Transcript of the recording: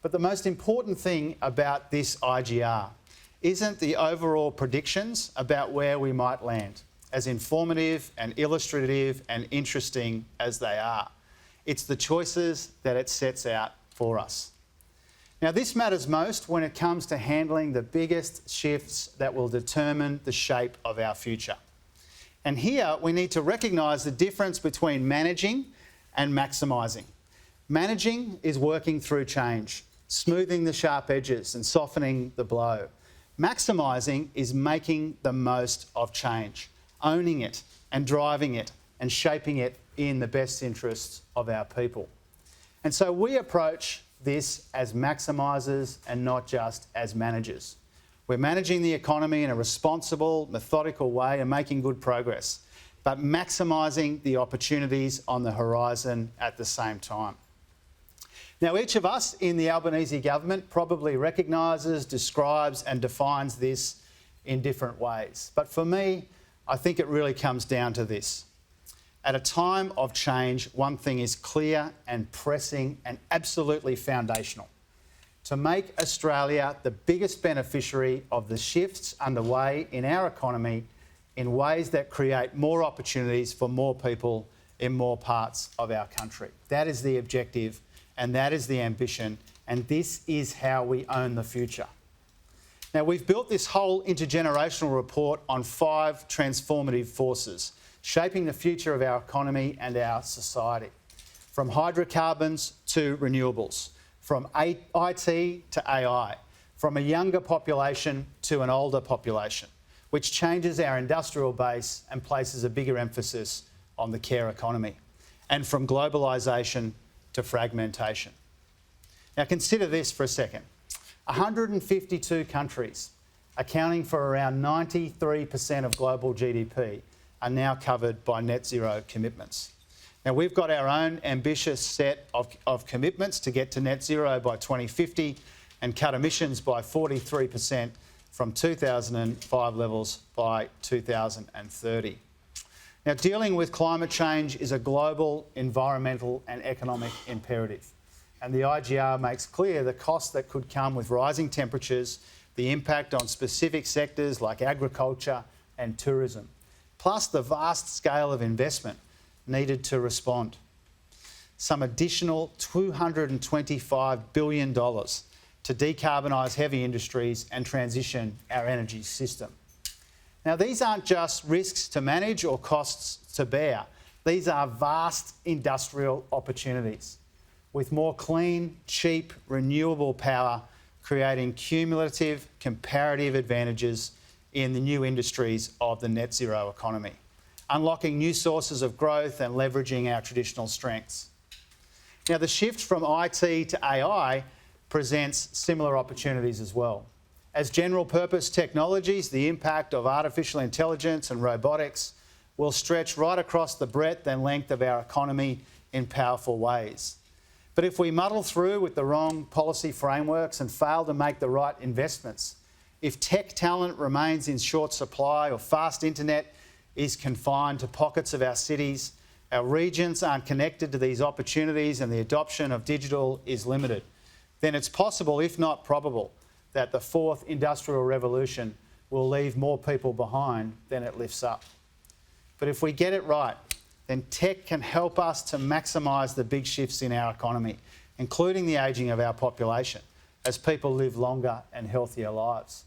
But the most important thing about this IGR isn't the overall predictions about where we might land, as informative and illustrative and interesting as they are. It's the choices that it sets out for us. Now, this matters most when it comes to handling the biggest shifts that will determine the shape of our future. And here we need to recognise the difference between managing and maximising. Managing is working through change, smoothing the sharp edges and softening the blow. Maximising is making the most of change, owning it and driving it and shaping it in the best interests of our people. And so we approach this as maximisers and not just as managers. We're managing the economy in a responsible, methodical way and making good progress, but maximising the opportunities on the horizon at the same time. Now, each of us in the Albanese government probably recognises, describes and defines this in different ways. But for me, I think it really comes down to this. At a time of change, one thing is clear and pressing and absolutely foundational. To make Australia the biggest beneficiary of the shifts underway in our economy in ways that create more opportunities for more people in more parts of our country. That is the objective and that is the ambition, and this is how we own the future. Now, we've built this whole intergenerational report on 5 transformative forces shaping the future of our economy and our society, from hydrocarbons to renewables, from IT to AI, from a younger population to an older population, which changes our industrial base and places a bigger emphasis on the care economy, and from globalisation to fragmentation. Now, consider this for a second. 152 countries, accounting for around 93% of global GDP, are now covered by net zero commitments. Now, we've got our own ambitious set of commitments to get to net zero by 2050 and cut emissions by 43% from 2005 levels by 2030. Now, dealing with climate change is a global environmental and economic imperative. And the IGR makes clear the costs that could come with rising temperatures, the impact on specific sectors like agriculture and tourism, plus the vast scale of investment needed to respond. Some additional $225 billion to decarbonise heavy industries and transition our energy system. Now, these aren't just risks to manage or costs to bear. These are vast industrial opportunities, with more clean, cheap, renewable power creating cumulative, comparative advantages in the new industries of the net zero economy, unlocking new sources of growth and leveraging our traditional strengths. Now, the shift from IT to AI presents similar opportunities as well. As general purpose technologies, the impact of artificial intelligence and robotics will stretch right across the breadth and length of our economy in powerful ways. But if we muddle through with the wrong policy frameworks and fail to make the right investments, if tech talent remains in short supply or fast internet is confined to pockets of our cities, our regions aren't connected to these opportunities and the adoption of digital is limited, then it's possible, if not probable, that the 4th industrial revolution will leave more people behind than it lifts up. But if we get it right, then tech can help us to maximise the big shifts in our economy, including the ageing of our population, as people live longer and healthier lives.